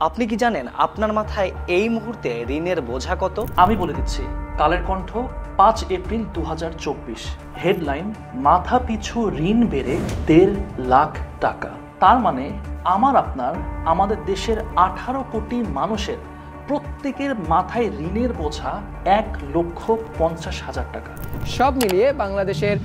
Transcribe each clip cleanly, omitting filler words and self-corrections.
আপনি কি জানেন আপনার মাথায় এই মুহূর্তে ঋণের বোঝা কত? আমি বলে দিচ্ছি। কালের কণ্ঠ 5 এপ্রিল 2024। হেডলাইন, মাথা পিছু ঋণ বেড়ে 1.5 লাখ টাকা। তার মানে আমাদের দেশের 18 কোটি মানুষের প্রত্যেকের মাথায় ঋণের বোঝা 1,50,000 টাকা। সব মিলিয়ে বাংলাদেশের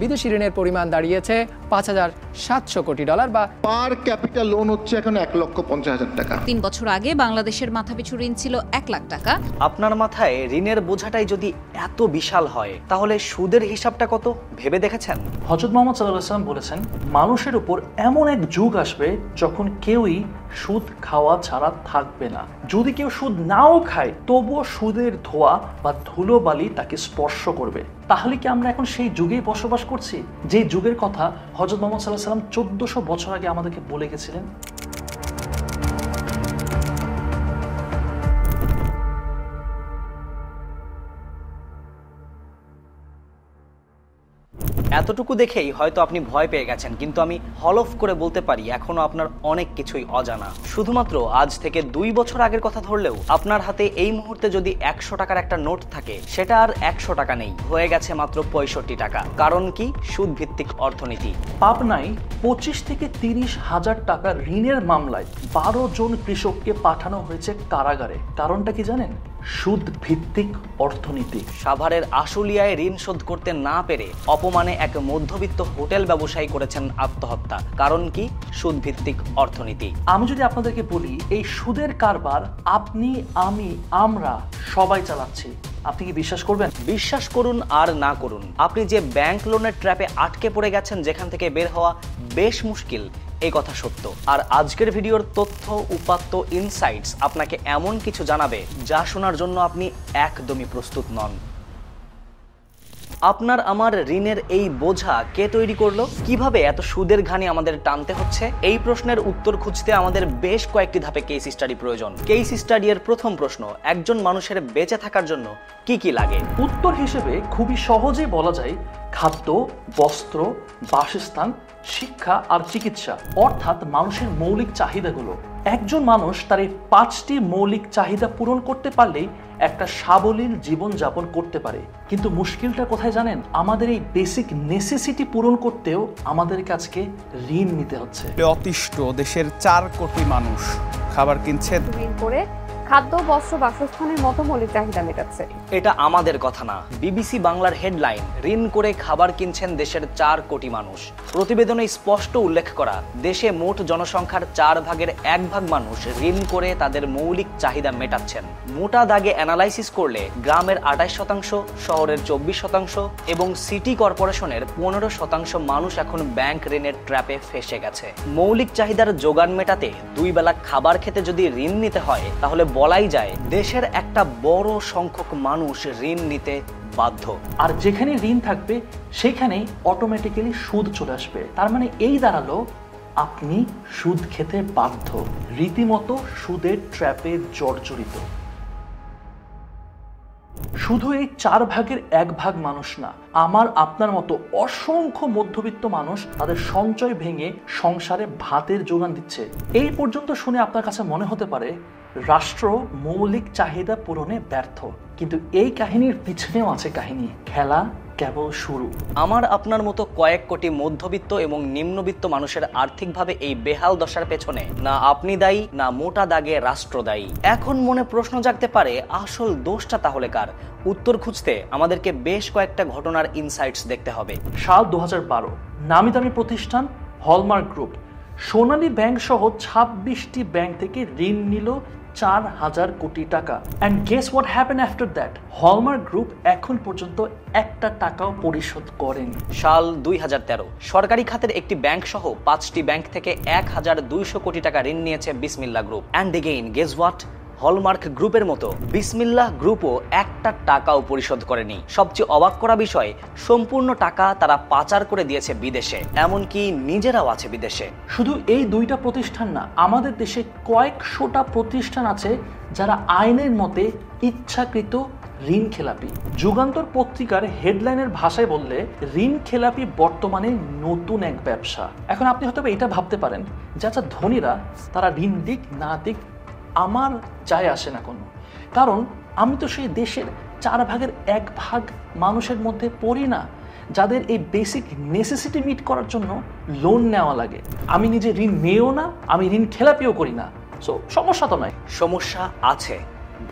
বিদেশি ঋণের পরিমাণ দাঁড়িয়েছে $5,700 কোটি, বা পার ক্যাপিটাল লোন হচ্ছে এখন 1,50,000 টাকা। 3 বছর আগে বাংলাদেশের মাথাপিছু ঋণ ছিল 1 লাখ টাকা। আপনার মাথায় ঋণের বোঝাটাই যদি এত বিশাল হয়, তাহলে সুদের হিসাবটা কত ভেবে দেখেছেন? হযরত মুহাম্মদ সাল্লাল্লাহু আলাইহি ওয়াসাল্লাম বলেছেন, মানুষের উপর এমন এক যুগ আসবে যখন কেউই সুদ খাওয়া ছাড়া থাকবে না। যদি কেউ সুদ নাও খায়, তবুও সুদের ধোঁয়া বা ধুলোবালি তাকে স্পর্শ করবে। তাহলে কি আমরা এখন সেই যুগেই বসবাস করছি, যে যুগের কথা হযরত মুহাম্মদ সাল্লাল্লাহু আলাইহি ওয়াসাল্লাম 1400 বছর আগে আমাদেরকে বলে গেছিলেন? এতটুকু দেখেই হয়তো আপনি ভয় পেয়ে গেছেন, কিন্তু আমি হলফ করে বলতে পারি এখনো আপনার অনেক কিছুই অজানা। শুধুমাত্র আজ থেকে 2 বছর আগের কথা ধরলেও আপনার হাতে এই মুহূর্তে যদি 100 টাকার একটা নোট থাকে, সেটা আর 100 টাকা নেই, হয়ে গেছে মাত্র 65 টাকা। কারণ কি? সুদ ভিত্তিক অর্থনীতি। পাবনায় 25 থেকে 30 হাজার টাকা ঋণের মামলায় 12 জন কৃষককে পাঠানো হয়েছে কারাগারে। কারণটা কি জানেন? সুদ ভিত্তিক অর্থনীতি। সাভারের আশুলিয়ায় ঋণ শোধ করতে না পেরে অপমানে এক মধ্যবিত্ত হোটেল ব্যবসায়ী করেছেন আত্মহত্যা। কারণ কি? সুদ ভিত্তিক অর্থনীতি। আমি যদি আপনাদেরকে বলি, এই সুদের কারবার আপনি, আমি, আমরা সবাই চালাচ্ছি, আপনি কি বিশ্বাস করবেন? বিশ্বাস করুন আর না করুন, আপনি যে ব্যাংক লোনের ট্র্যাপে আটকে পড়ে গেছেন, যেখান থেকে বের হওয়া বেশ মুশকিল, এই কথা সত্য। আর আজকের ভিডিওর তথ্য, উপাত্ত, ইনসাইটস আপনাকে এমন কিছু জানাবে যা শোনার জন্য আপনি একদমই প্রস্তুত নন। আপনার আমার ঋণের এই বোঝা কে তৈরি করলো? কিভাবে এত সুদের ঘানি আমাদের টানতে হচ্ছে? এই প্রশ্নের উত্তর খুঁজতে আমাদের বেশ কয়েকটি ধাপে কেস স্টাডি প্রয়োজন। কেস স্টাডি এর প্রথম প্রশ্ন, একজন মানুষের বেঁচে থাকার জন্য কি কি লাগে? উত্তর হিসেবে খুবই সহজে বলা যায় খাদ্য, বস্ত্র, বাসস্থান, শিক্ষা আর চিকিৎসা, অর্থাৎ মানুষের মৌলিক চাহিদাগুলো। একজন মানুষ তার এই 5টি মৌলিক চাহিদা পূরণ করতে পারলেই একটা সাবলীল জীবন যাপন করতে পারে। কিন্তু মুশকিলটা কোথায় জানেন? আমাদের এই বেসিক নেসেসিটি পূরণ করতেও আমাদের কাছে ঋণ নিতে হচ্ছে। অতিষ্ঠ দেশের 4 কোটি মানুষ খাবার কিনছে ঋণ করে খাদ্য, বস্ত্র, বাসস্থানের মতো মৌলিক চাহিদা মেটাচ্ছে। এটা আমাদের কথা না, বিবিসি বাংলার হেডলাইন, ঋণ করে খাবার কিনছেন দেশের 4 কোটি মানুষ। প্রতিবেদনে স্পষ্ট উল্লেখ করা, দেশে মোট জনসংখ্যার 4 ভাগের 1 ভাগ মানুষ ঋণ করে তাদের মৌলিক চাহিদা মেটাচ্ছেন। মোটা দাগে অ্যানালাইসিস করলে গ্রামের 28%, শহরের 24% এবং সিটি কর্পোরেশনের 15% মানুষ এখন ব্যাংক ঋণের ট্র্যাপে ফেসে গেছে। মৌলিক চাহিদার যোগান মেটাতে 2 বেলা খাবার খেতে যদি ঋণ নিতে হয়, তাহলে বলাই যায় দেশের একটা বড় সংখ্যক মানুষ ঋণ নিতে বাধ্য। আর যেখানে ঋণ থাকবে সেখানেই অটোমেটিক্যালি সুদ চলে আসবে। তার মানে এই দাঁড়ালো আপনি সুদ খেতে বাধ্য, রীতিমতো সুদের ট্র্যাপে জর্জরিত। শুধু এই 4 ভাগের 1 ভাগ মানুষ না, আমার আপনার মতো অসংখ্য মধ্যবিত্ত মানুষ তাদের সঞ্চয় ভেঙে সংসারে ভাতের যোগান দিচ্ছে। এই পর্যন্ত শুনে আপনার কাছে মনে হতে পারে রাষ্ট্র মৌলিক চাহিদা পূরণে ব্যর্থ, কিন্তু এই কাহিনীর পিছনেও আছে কাহিনী। খেলা কেবল শুরু। আমার আপনার মতো কয়েক কোটি মধ্যবিত্ত এবং নিম্নবিত্ত মানুষের আর্থিকভাবে এই বেহাল দশার পেছনে না আপনি দায়ী, না মোটা দাগে রাষ্ট্র দায়ী। এখন মনে প্রশ্ন জাগতে পারে, আসল দোষটা তাহলে কার? উত্তর খুঁজতে আমাদেরকে বেশ কয়েকটা ঘটনার ইনসাইটস দেখতে হবে। সাল 2012, নামি দামি প্রতিষ্ঠান হলমার্ক গ্রুপ সোনালী ব্যাংক সহ 26টি ব্যাংক থেকে ঋণ নিল 4,000 কোটি টাকা। And guess what happen after that? Hallmark group এখন পর্যন্ত 1 টাকাও পরিশোধ করেনি। সাল 2013, সরকারি খাতের একটি ব্যাংক সহ 5টি ব্যাংক থেকে 1,200 কোটি টাকা ঋণ নিয়েছে বিসমিল্লাহ group. And again guess what? Hallmark গ্রুপের মতো বিসমিল্লাহ গ্রুপও 1 টাকাও পরিশোধ করেনি। সবচেয়ে অবাক করা বিষয়, সম্পূর্ণ টাকা তারা পাচার করে দিয়েছে বিদেশে, এমনকি নিজেরাও আছে বিদেশে। শুধু এই 2টা প্রতিষ্ঠান না, আমাদের দেশে কয়েকশোটা প্রতিষ্ঠান আছে যারা আইনের মতে ইচ্ছাকৃত ঋণ খেলাপি। যুগান্তর পত্রিকার হেডলাইনের ভাষায় বললে, ঋণ খেলাপি বর্তমানে নতুন এক ব্যবসা। এখন আপনি হয়তো এটা ভাবতে পারেন যে আচ্ছা, ধনীরা তারা ঋণ দিক না দিক আমার যায় আসে না কোনো, কারণ আমি তো সেই দেশের 4 ভাগের 1 ভাগ মানুষের মধ্যে পড়ি না যাদের এই বেসিক নেসেসিটি মিট করার জন্য লোন নেওয়া লাগে। আমি নিজে ঋণ নিয়েও না, আমি ঋণ খেলাপিও করি না। সো সমস্যা তো নাই। সমস্যা আছে,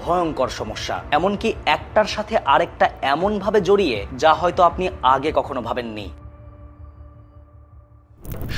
ভয়ঙ্কর সমস্যা, এমনকি একটার সাথে আরেকটা এমন ভাবে জড়িয়ে যা হয়তো আপনি আগে কখনো ভাবেননি।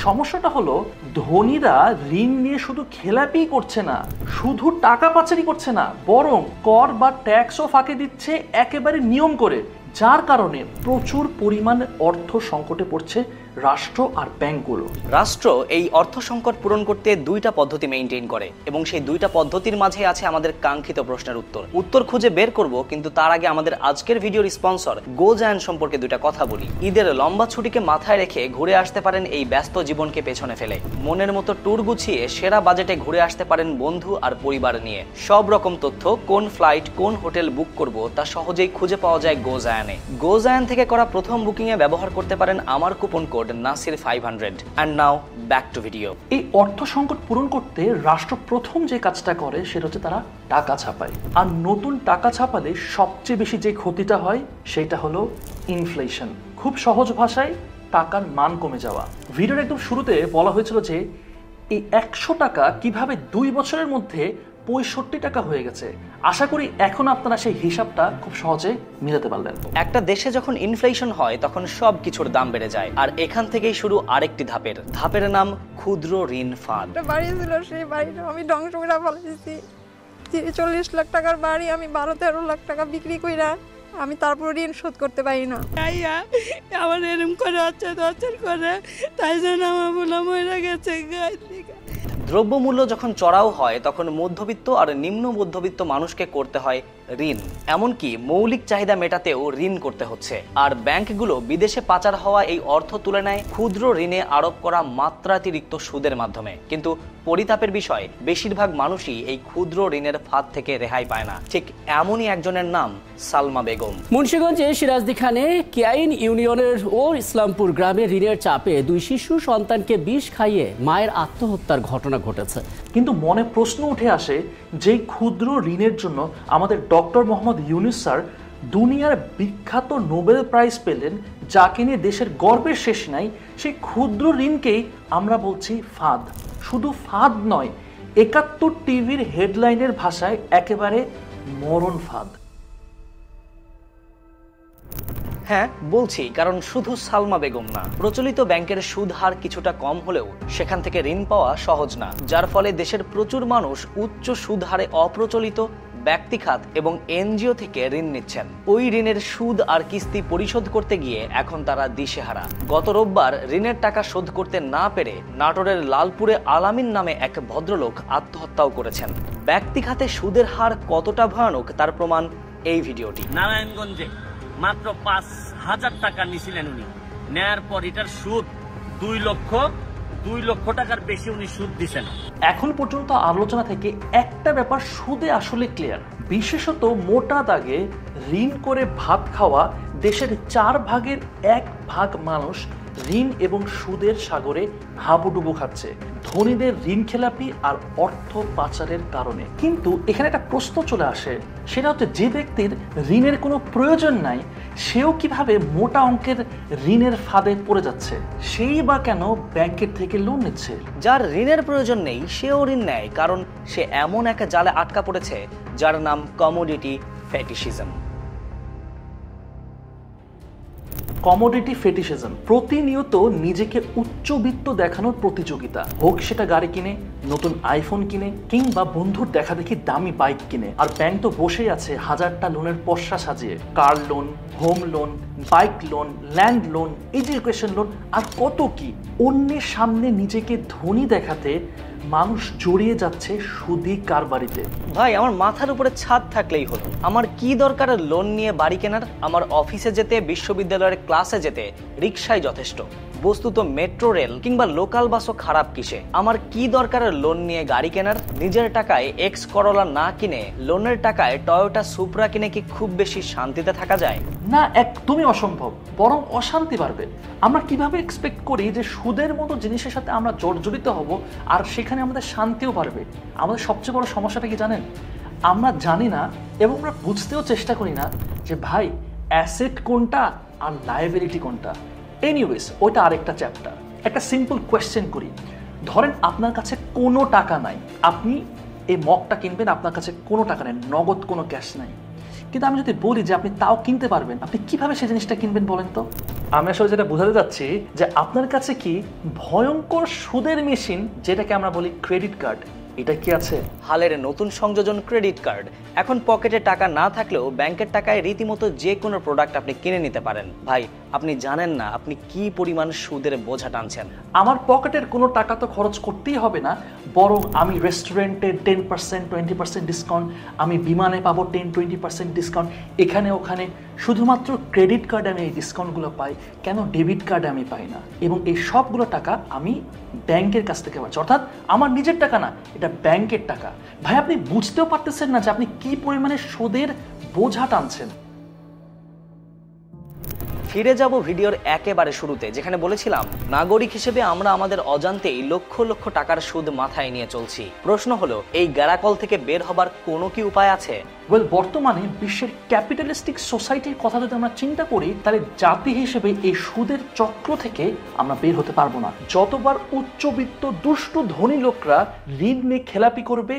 সমস্যাটা হলো ধনীরা ঋণ নিয়ে শুধু খেলাপি করছে না, শুধু টাকা পাচারি করছে না, বরং কর বা ট্যাক্সও ফাঁকি দিচ্ছে একেবারে নিয়ম করে, যার কারণে প্রচুর পরিমাণে অর্থ সংকটে পড়ছে রাষ্ট্র আর ব্যাংকগুলো। রাষ্ট্র এই অর্থ সংকট পূরণ করতে 2টা পদ্ধতি মেইনটেইন করে এবং সেই 2টা পদ্ধতির মাঝে আছে আমাদের কাঙ্ক্ষিত প্রশ্নের উত্তর খুঁজে বের করব। কিন্তু তার আগে আমাদের আজকের ভিডিওর স্পন্সর গোজায়ান সম্পর্কে 2টা কথা বলি। ঈদের লম্বা ছুটিকে মাথায় রেখে ঘুরে আসতে পারেন এই ব্যস্ত জীবনকে পেছনে ফেলে, মনের মতো ট্যুর গুছিয়ে সেরা বাজেটে ঘুরে আসতে পারেন বন্ধু আর পরিবার নিয়ে। সব রকম তথ্য, কোন ফ্লাইট কোন হোটেল বুক করব তা সহজেই খুঁজে পাওয়া যায় গোজায়ানে। গোজায়ান থেকে করা প্রথম বুকিংয়ে ব্যবহার করতে পারেন আমার coupon code Nasir 500। And now back to video. এই অর্থ সংকট পূরণ করতে রাষ্ট্র প্রথম যে কাজটা করে সেটা হচ্ছে তারা টাকা ছাপায়। আর নতুন টাকা ছাপালে সবচেয়ে বেশি যে ক্ষতিটা হয় সেটা হলো ইনফ্লেশন। খুব সহজ ভাষায় টাকার মান কমে যাওয়া। ভিডিওর একদম শুরুতে বলা হয়েছিল যে এই 100 টাকা কিভাবে 2 বছরের মধ্যে 65 টাকা হয়ে গেছে। আশা করি এখন আপনারা সেই হিসাবটা খুব সহজে মিলাতে পারলেন। একটা দেশে যখন ইনফ্লেশন হয় তখন সব কিছুর দাম বেড়ে যায়, আর এখান থেকেই শুরু আরেকটি ধাপের নাম ক্ষুদ্র ঋণ ফাঁদ। বাড়ি ছিল, সেই বাড়িটা আমি ধ্বংস করে ফেলেছি। 40 লাখ টাকার বাড়ি আমি 12-13 লাখ টাকা বিক্রি কইরা আমি তারপর ঋণ শোধ করতে পারি না। আমার এরকম করে অত্যাচার করে, তাই জন্য আমার বলা মরে গেছে। দ্রব্যমূল্য যখন চড়াও হয় তখন মধ্যবিত্ত আর নিম্ন মধ্যবিত্ত মানুষকে করতে হয় ঋণ, এমনকি মৌলিক চাহিদা মেটাতেও ঋণ করতে হচ্ছে। আর ব্যাংকগুলো বিদেশে পাচার হওয়া এই অর্থ তুলে নেয় ক্ষুদ্র ঋণে আরোপ করা মাত্রাতিরিক্ত সুদের মাধ্যমে। কিন্তু পরিতাপের বিষয়, বেশিরভাগ মানুষই এই ক্ষুদ্র ঋণের ফাঁদ থেকে রেহাই পায় না। ঠিক এমনই একজনের নাম সালমা বেগম। মুন্সিগঞ্জে সিরাজদিখানে কেআইন ইউনিয়নের ও ইসলামপুর গ্রামে ঋণের চাপে 2 শিশু সন্তানকে বিষ খাইয়ে মায়ের আত্মহত্যার ঘটনা ঘটেছে। কিন্তু মনে প্রশ্ন উঠে আসে, যে ক্ষুদ্র ঋণের জন্য আমাদের ডক্টর মোহাম্মদ ইউনূস স্যার দুনিয়ার বিখ্যাত নোবেল প্রাইজ পেলেন, যাকে নিয়ে দেশের গর্বের শেষ নাই, সেই ক্ষুদ্র ঋণকেই আমরা বলছি ফাঁদ। শুধু ফাঁদ নয়, 71 টিভির হেডলাইনের ভাষায় একেবারে মরণ ফাঁদ। হ্যাঁ বলছি, কারণ শুধু সালমা বেগম না, প্রচলিত ব্যাংকের সুদ হার কিছুটা কম হলেও সেখান থেকে ঋণ পাওয়া সহজ না, যার ফলে দেশের প্রচুর মানুষ উচ্চ সুদ হারে অপ্রচলিত ব্যক্তিখাত এবং এনজিও থেকে ঋণ নিচ্ছেন। ওই ঋণের সুদ আর কিস্তি পরিশোধ করতে গিয়ে এখন তারা দিশেহারা। গত রোববার ঋণের টাকা শোধ করতে না পেরে নাটোরের লালপুরে আলামিন নামে এক ভদ্রলোক আত্মহত্যাও করেছেন। ব্যক্তিখাতে সুদের হার কতটা ভয়ানক তার প্রমাণ এই ভিডিওটি। নারায়ণগঞ্জে মাত্র 5,000 টাকা নিছিলেন উনি, নেয়ার পর এটার সুদ 2 লক্ষ টাকার বেশি উনি সুদ দিচ্ছেন। এখন পর্যন্ত আলোচনা থেকে একটা ব্যাপার সুদে আসলে ক্লিয়ার, বিশেষত মোটা দাগে ঋণ করে ভাত খাওয়া দেশের 4 ভাগের 1 ভাগ মানুষ ঋণ এবং সুদের সাগরে হাবুডুবু খাচ্ছে ধনীদের ঋণ খেলাপি আর অর্থ পাচারের কারণে। কিন্তু এখানে একটা প্রশ্ন চলে আসে, সেটা হচ্ছে যে ব্যক্তির ঋণের কোনো প্রয়োজন নাই সেও কিভাবে মোটা অঙ্কের ঋণের ফাঁদে পড়ে যাচ্ছে? সেই বা কেন ব্যাংকের থেকে লোন নিচ্ছে? যার ঋণের প্রয়োজন নেই সেও ঋণ নেয়, কারণ সে এমন এক জালে আটকা পড়েছে যার নাম কমোডিটি ফেটিশিজম। কমোডিটি ফেটিশিজম প্রতিনিয়ত নিজেকে উচ্চবিত্ত দেখানোর প্রতিযোগিতা, হোক সেটা গাড়ি কিনে, নতুন আইফোন কিনে, কিংবা বন্ধুর দেখা দেখি দামি বাইক কিনে। আর ব্যাংক তো বসেই আছে হাজারটা লোনের পসরা সাজিয়ে, car loan, home loan, bike loan, land loan, education loan, আর কত কি। অন্যের সামনে নিজেকে ধনী দেখাতে মানুষ জড়িয়ে যাচ্ছে সুদি কারবারিতে। ভাই, আমার মাথার উপরে ছাদ থাকলেই হলো, আমার কি দরকার লোন নিয়ে বাড়ি কেনার? আমার অফিসে যেতে, বিশ্ববিদ্যালয়ের ক্লাসে যেতে রিকশাই যথেষ্ট। বস্তুত মেট্রো রেল কিংবা লোকাল বাসও খারাপ কিসে? আমার কি দরকার লোন নিয়ে গাড়ি কেনার? নিজের টাকায় এক্স করোলা না কিনে লোনের টাকায় টয়োটা সুপ্রা কিনে কি খুব বেশি শান্তিতে থাকা যায়? না, একদমই অসম্ভব, বরং অশান্তি বাড়বে। আমরা কিভাবে এক্সপেক্ট করি যে সুদের মতো জিনিসের সাথে আমরা জর্জরিত হব আর সেখানে আমাদের শান্তিও বাড়বে? আমাদের সবচেয়ে বড় সমস্যাটা কি জানেন? আমরা জানি না এবং আমরা বুঝতেও চেষ্টা করি না যে ভাই অ্যাসেট কোনটা আর লায়াবিলিটি কোনটা। এনিওয়েজ, ওইটা আরেকটা চ্যাপ্টার। একটা সিম্পল কোয়েশ্চেন করি, ধরেন আপনার কাছে কোনো টাকা নাই, আপনি এই মগটা কিনবেন, আপনার কাছে কোনো টাকা নেই, নগদ কোনো ক্যাশ নাই, কিন্তু আমি যদি বলি যে আপনি তাও কিনতে পারবেন, আপনি কিভাবে সেই জিনিসটা কিনবেন বলেন তো? আমি আসলে যেটা বোঝাতে চাচ্ছি যে আপনার কাছে কি ভয়ঙ্কর সুদের মেশিন, যেটাকে আমরা বলি ক্রেডিট কার্ড, এটা কি আছে? হালের নতুন সংযোজন ক্রেডিট কার্ড। এখন পকেটে টাকা না থাকলেও ব্যাংকের টাকায় রীতিমতো যে কোনো প্রোডাক্ট আপনি কিনে নিতে পারেন। ভাই, আপনি জানেন না আপনি কি পরিমাণ সুদের বোঝা টানছেন। আমার পকেটের কোনো টাকা তো খরচ করতেই হবে না, বরং আমি রেস্টুরেন্টে 10% 20% ডিসকাউন্ট, আমি বিমানে পাবো 10-20% ডিসকাউন্ট, এখানে ওখানে শুধুমাত্র ক্রেডিট কার্ডে আমি এই ডিসকাউন্টগুলো পাই, কেন ডেবিট কার্ডে আমি পাই না? এবং এই সবগুলো টাকা আমি ব্যাংকের কাছ থেকে পাচ্ছি, অর্থাৎ আমার নিজের টাকা না, এটা ব্যাংকের টাকা। ভাই, আপনি বুঝতেও পারতেছেন না যে আপনি কি পরিমাণে সুদের বোঝা টানছেন। ফিরে যাব ভিডিওর একেবারে শুরুতে, যেখানে বলেছিলাম নাগরিক হিসেবে আমরা আমাদের অজান্তেই লক্ষ লক্ষ টাকার সুদ মাথায় নিয়ে চলছি। প্রশ্ন হলো, এই গ্যারাকল থেকে বের হবার কোনো কি উপায় আছে? বর্তমানে বিশ্বের ক্যাপিটালিস্টিক সোসাইটির কথা যদি আমরা চিন্তা করি, তাহলে জাতি হিসেবে এই সুদের চক্র থেকে আমরা বের হতে পারবো না। যতবার উচ্চবিত্ত দুষ্টু ধনী লোকরা ঋণ নিয়ে খেলাপি করবে,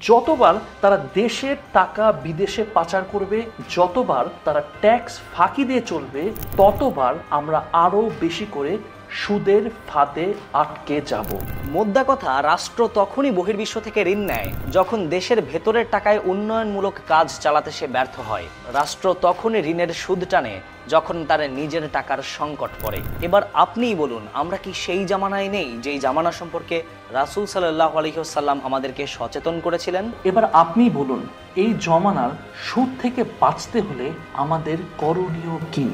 যতবার তারা দেশের টাকা বিদেশে পাচার করবে, যতবার তারা ট্যাক্স ফাঁকি দিয়ে চলবে, ততবার আমরা আরো বেশি করে সুদের ফাঁদে আটকে যাব। মোদ্দা কথা, রাষ্ট্র তখনই বহির্বিশ্ব থেকে ঋণ নেয় যখন দেশের ভেতরের টাকায় উন্নয়নমূলক কাজ চালাতে সে ব্যর্থ হয়। রাষ্ট্র তখনই ঋণের সুদ টানে যখন তার নিজের টাকার সংকট পড়ে। এবার আপনিই বলুন, আমরা কি সেই জামানায় নেই যেই জামানা সম্পর্কে রাসূল সাল্লাল্লাহু আলাইহি ওয়াসাল্লাম আমাদেরকে সচেতন করেছিলেন? এবার আপনি বলুন, এই জমানার সুদ থেকে বাঁচতে হলে আমাদের করণীয় কি?